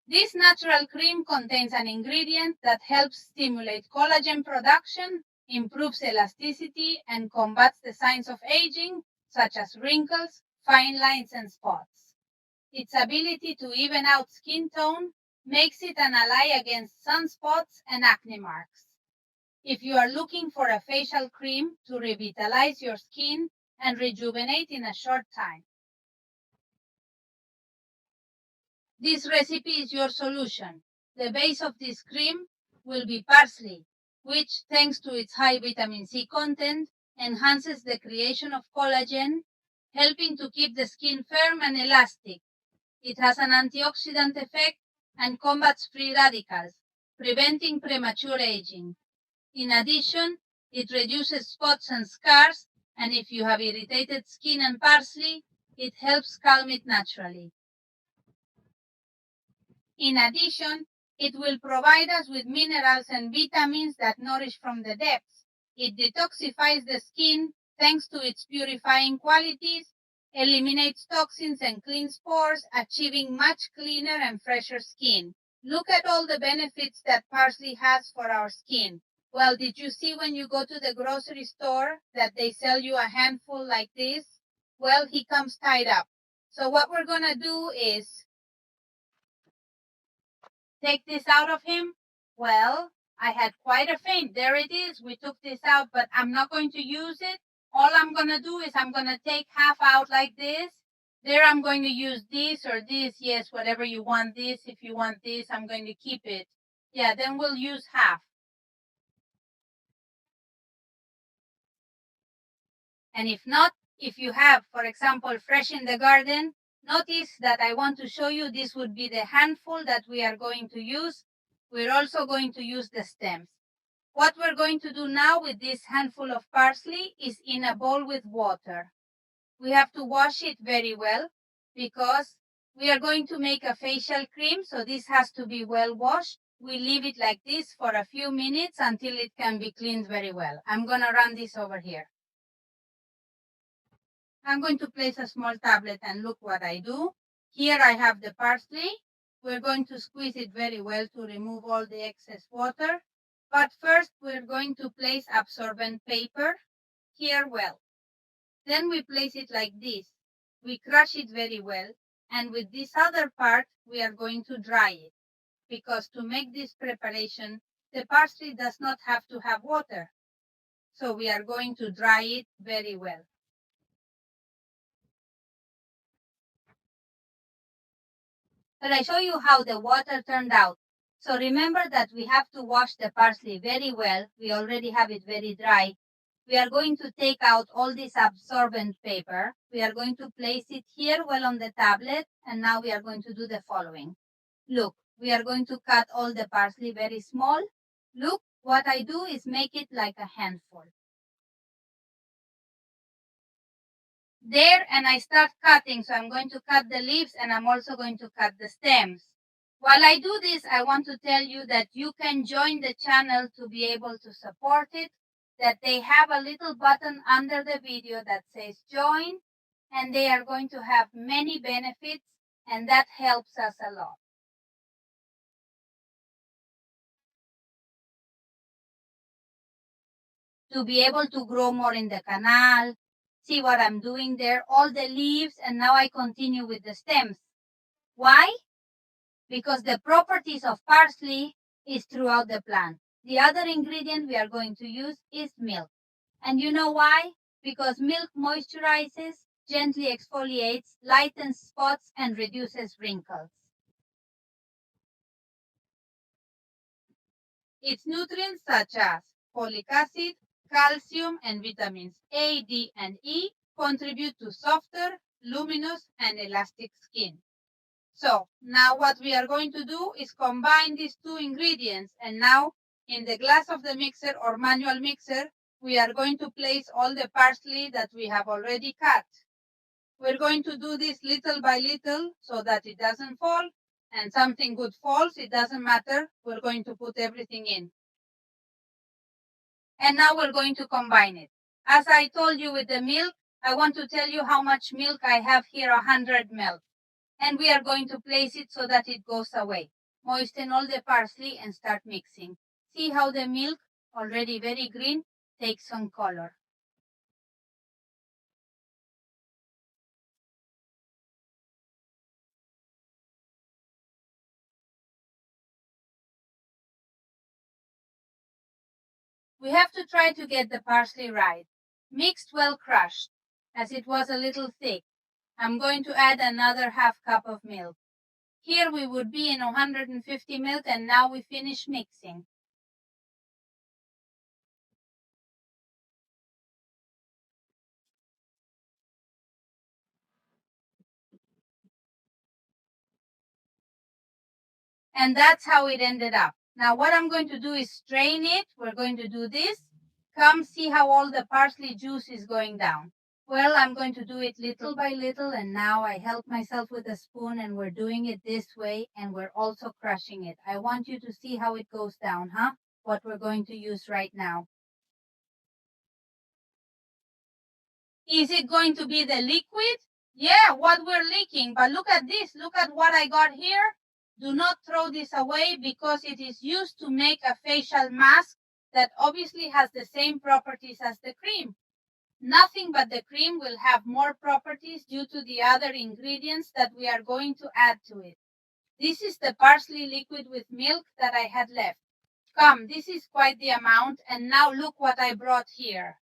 This natural cream contains an ingredient that helps stimulate collagen production, improves elasticity, and combats the signs of aging, such as wrinkles, fine lines, and spots. Its ability to even out skin tone makes it an ally against sunspots and acne marks. If you are looking for a facial cream to revitalize your skin and rejuvenate in a short time, this recipe is your solution. The base of this cream will be parsley, which, thanks to its high vitamin C content, enhances the creation of collagen, helping to keep the skin firm and elastic. It has an antioxidant effect and combats free radicals, preventing premature aging. In addition, it reduces spots and scars, and if you have irritated skin and parsley, it helps calm it naturally. In addition, it will provide us with minerals and vitamins that nourish from the depths. It detoxifies the skin thanks to its purifying qualities, eliminates toxins and cleans pores, achieving much cleaner and fresher skin. Look at all the benefits that parsley has for our skin. Well, did you see when you go to the grocery store that they sell you a handful like this? Well, he comes tied up. So what we're going to do is take this out of him? Well, I had quite a faint. There it is. We took this out, but I'm not going to use it. All I'm going to do is I'm going to take half out like this. There I'm going to use this or this. Yes, whatever you want this. If you want this, I'm going to keep it. Yeah, then we'll use half. And if not, if you have, for example, fresh in the garden, notice that I want to show you this would be the handful that we are going to use. We're also going to use the stems. What we're going to do now with this handful of parsley is in a bowl with water. We have to wash it very well because we are going to make a facial cream, so this has to be well washed. We leave it like this for a few minutes until it can be cleaned very well. I'm going to run this over here. I'm going to place a small tablet and look what I do. Here I have the parsley. We're going to squeeze it very well to remove all the excess water. But first, we're going to place absorbent paper here well. Then we place it like this. We crush it very well. And with this other part, we are going to dry it. Because to make this preparation, the parsley does not have to have water. So we are going to dry it very well. But I show you how the water turned out. So remember that we have to wash the parsley very well. We already have it very dry. We are going to take out all this absorbent paper. We are going to place it here well on the tablet. And now we are going to do the following. Look, we are going to cut all the parsley very small. Look, what I do is make it like a handful. There, and I start cutting. So I'm going to cut the leaves and I'm also going to cut the stems. While I do this, I want to tell you that you can join the channel to be able to support it, that they have a little button under the video that says join, and they are going to have many benefits, and that helps us a lot. To be able to grow more in the canal, see what I'm doing there, all the leaves, and now I continue with the stems. Why? Because the properties of parsley is throughout the plant. The other ingredient we are going to use is milk. And you know why? Because milk moisturizes, gently exfoliates, lightens spots, and reduces wrinkles. Its nutrients such as folic acid, calcium, and vitamins A, D, and E contribute to softer, luminous, and elastic skin. So now what we are going to do is combine these two ingredients, and now in the glass of the mixer or manual mixer, we are going to place all the parsley that we have already cut. We're going to do this little by little so that it doesn't fall, and something good falls, it doesn't matter, we're going to put everything in. And now we're going to combine it. As I told you with the milk, I want to tell you how much milk I have here, 100 ml. And we are going to place it so that it goes away. Moisten all the parsley and start mixing. See how the milk, already very green, takes on color. We have to try to get the parsley right. Mixed well crushed, as it was a little thick. I'm going to add another half cup of milk. Here we would be in 150 milk, and now we finish mixing. And that's how it ended up. Now what I'm going to do is strain it. We're going to do this. Come see how all the parsley juice is going down. Well, I'm going to do it little by little, and now I help myself with a spoon, and we're doing it this way, and we're also crushing it. I want you to see how it goes down, huh? What we're going to use right now. Is it going to be the liquid? Yeah, what we're leaking, but look at this. Look at what I got here. Do not throw this away because it is used to make a facial mask that obviously has the same properties as the cream. Nothing but the cream will have more properties due to the other ingredients that we are going to add to it. This is the parsley liquid with milk that I had left. Come, this is quite the amount, and now look what I brought here.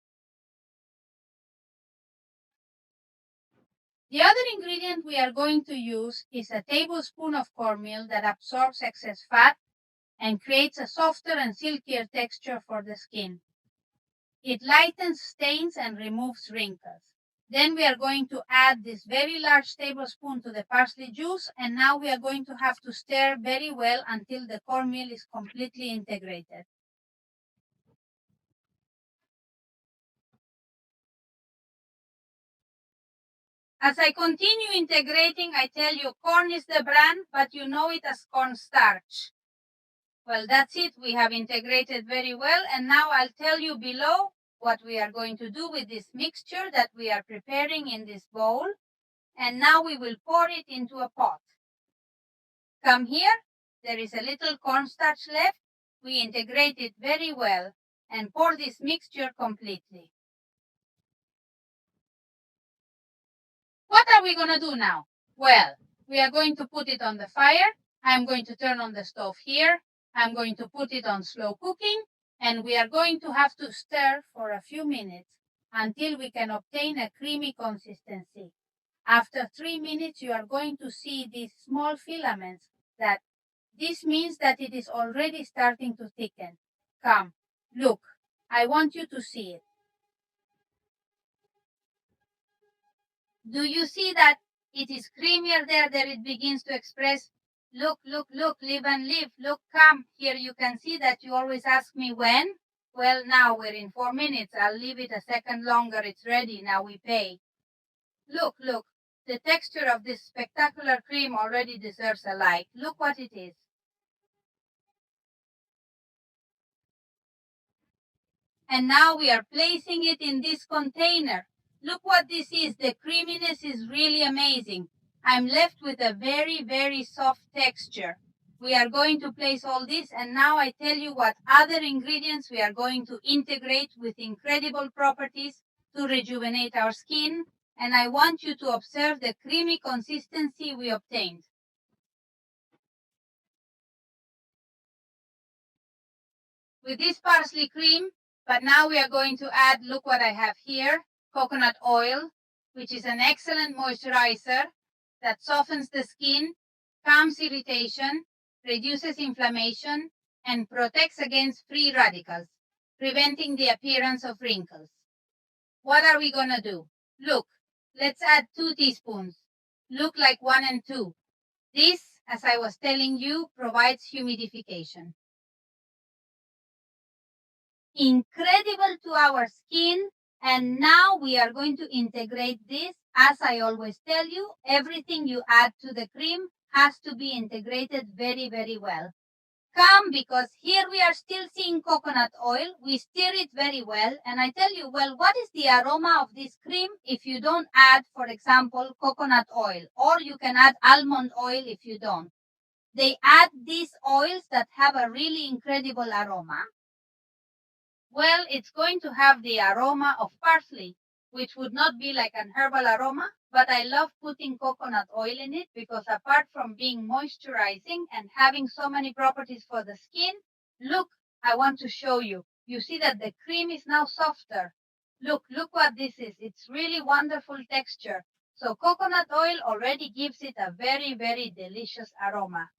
The other ingredient we are going to use is a tablespoon of cornmeal that absorbs excess fat and creates a softer and silkier texture for the skin. It lightens stains and removes wrinkles. Then we are going to add this very large tablespoon to the parsley juice, and now we are going to have to stir very well until the cornmeal is completely integrated. As I continue integrating, I tell you corn is the brand, but you know it as cornstarch. Well, that's it. We have integrated very well, and now I'll tell you below what we are going to do with this mixture that we are preparing in this bowl. And now we will pour it into a pot. Come here. There is a little cornstarch left. We integrate it very well and pour this mixture completely. What are we going to do now? Well, we are going to put it on the fire. I'm going to turn on the stove here. I'm going to put it on slow cooking, and we are going to have to stir for a few minutes until we can obtain a creamy consistency. After 3 minutes, you are going to see these small filaments. This means that it is already starting to thicken. Come, look, I want you to see it. Do you see that it is creamier there that it begins to express? Look, look, look, live and live. Look, come. Here you can see that you always ask me when. Well, now we're in 4 minutes. I'll leave it a second longer. It's ready. Now we pay. Look, look. The texture of this spectacular cream already deserves a like. Look what it is. And now we are placing it in this container. Look what this is. The creaminess is really amazing. I'm left with a very, very soft texture. We are going to place all this, and now I tell you what other ingredients we are going to integrate with incredible properties to rejuvenate our skin, and I want you to observe the creamy consistency we obtained. With this parsley cream, but now we are going to add, look what I have here, coconut oil, which is an excellent moisturizer that softens the skin, calms irritation, reduces inflammation, and protects against free radicals, preventing the appearance of wrinkles. What are we going to do? Look, let's add 2 teaspoons. Look like 1 and 2. This, as I was telling you, provides humidification. Incredible to our skin. And now we are going to integrate this. As I always tell you, everything you add to the cream has to be integrated very, very well. Come, because here we are still seeing coconut oil. We stir it very well. And I tell you, well, what is the aroma of this cream if you don't add, for example, coconut oil? Or you can add almond oil if you don't. They add these oils that have a really incredible aroma. Well, it's going to have the aroma of parsley, which would not be like an herbal aroma, but I love putting coconut oil in it because apart from being moisturizing and having so many properties for the skin, look, I want to show you. You see that the cream is now softer. Look what this is. It's really wonderful texture. So coconut oil already gives it a very, very delicious aroma.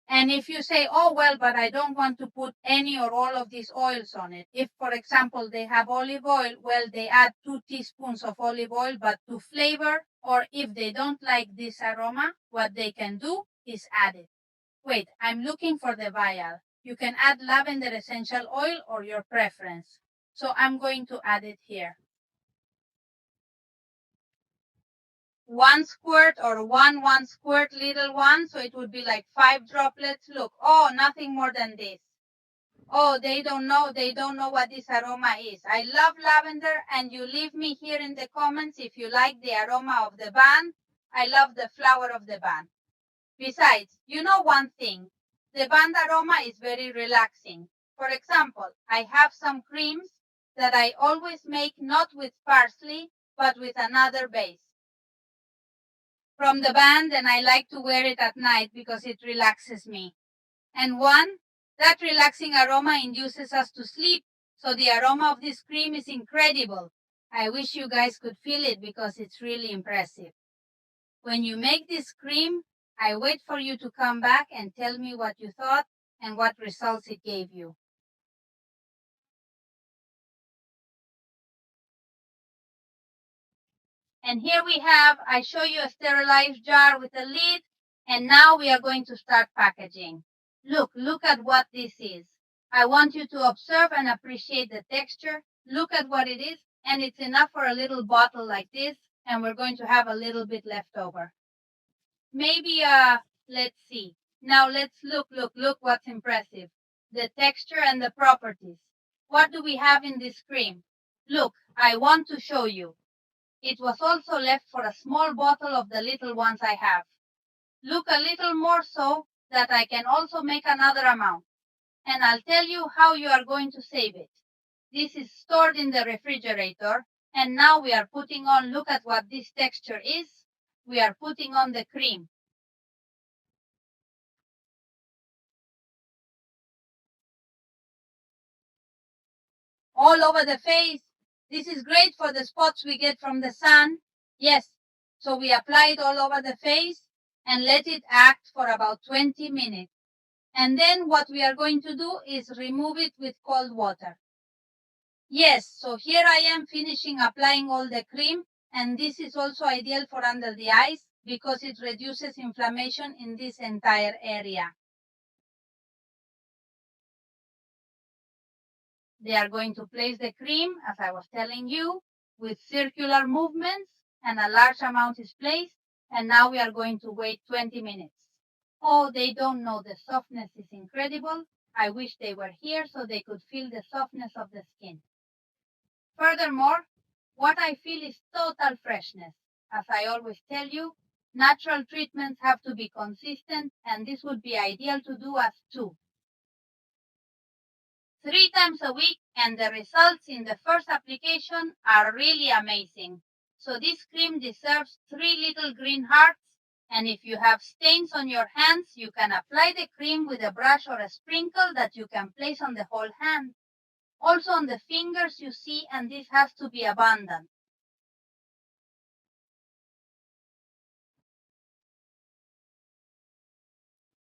And if you say, oh, well, but I don't want to put any or all of these oils on it. If, for example, they have olive oil, well, they add 2 teaspoons of olive oil, but to flavor, or if they don't like this aroma, what they can do is add it. Wait, I'm looking for the vial. You can add lavender essential oil or your preference. So I'm going to add it here. 1 squirt or one squirt little one, so it would be like 5 droplets. Look, oh, nothing more than this. Oh, they don't know what this aroma is. I love lavender, and you leave me here in the comments if you like the aroma of the ban. I love the flower of the ban. Besides, you know one thing, the band aroma is very relaxing. For example, I have some creams that I always make not with parsley, but with another base from the band, and I like to wear it at night because it relaxes me. And that relaxing aroma induces us to sleep. So the aroma of this cream is incredible. I wish you guys could feel it because it's really impressive. When you make this cream, I wait for you to come back and tell me what you thought and what results it gave you. And here we have, I show you a sterilized jar with a lid, and now we are going to start packaging. Look at what this is. I want you to observe and appreciate the texture. Look at what it is, and it's enough for a little bottle like this, and we're going to have a little bit left over. Maybe, let's see. Now let's look what's impressive. The texture and the properties. What do we have in this cream? Look, I want to show you. It was also left for a small bottle of the little ones I have. Look a little more so that I can also make another amount. And I'll tell you how you are going to save it. This is stored in the refrigerator, and now we are putting on, look at what this texture is. We are putting on the cream. All over the face. This is great for the spots we get from the sun. Yes, so we apply it all over the face and let it act for about 20 minutes. And then what we are going to do is remove it with cold water. Yes, so here I am finishing applying all the cream, and this is also ideal for under the eyes because it reduces inflammation in this entire area. They are going to place the cream, as I was telling you, with circular movements, and a large amount is placed, and now we are going to wait 20 minutes. Oh, they don't know the softness is incredible. I wish they were here so they could feel the softness of the skin. Furthermore, what I feel is total freshness. As I always tell you, natural treatments have to be consistent, and this would be ideal to do as 3 times a week, and the results in the first application are really amazing. So this cream deserves 3 little green hearts, and if you have stains on your hands, you can apply the cream with a brush or a sprinkle that you can place on the whole hand. Also on the fingers you see, and this has to be abundant.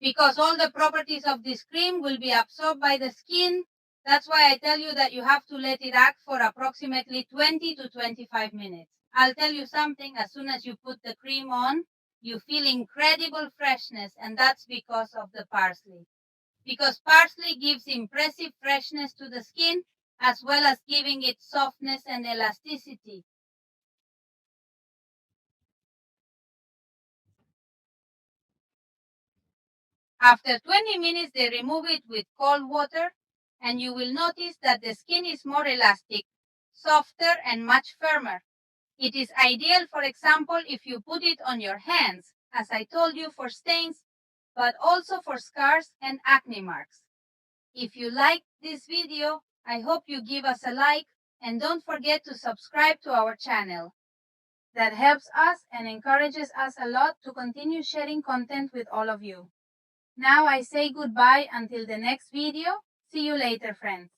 Because all the properties of this cream will be absorbed by the skin. That's why I tell you that you have to let it act for approximately 20 to 25 minutes. I'll tell you something, as soon as you put the cream on, you feel incredible freshness, and that's because of the parsley. Because parsley gives impressive freshness to the skin, as well as giving it softness and elasticity. After 20 minutes, they remove it with cold water, and you will notice that the skin is more elastic, softer, and much firmer. It is ideal, for example, if you put it on your hands, as I told you, for stains, but also for scars and acne marks. If you liked this video, I hope you give us a like, and don't forget to subscribe to our channel. That helps us and encourages us a lot to continue sharing content with all of you. Now I say goodbye until the next video. See you later, friends.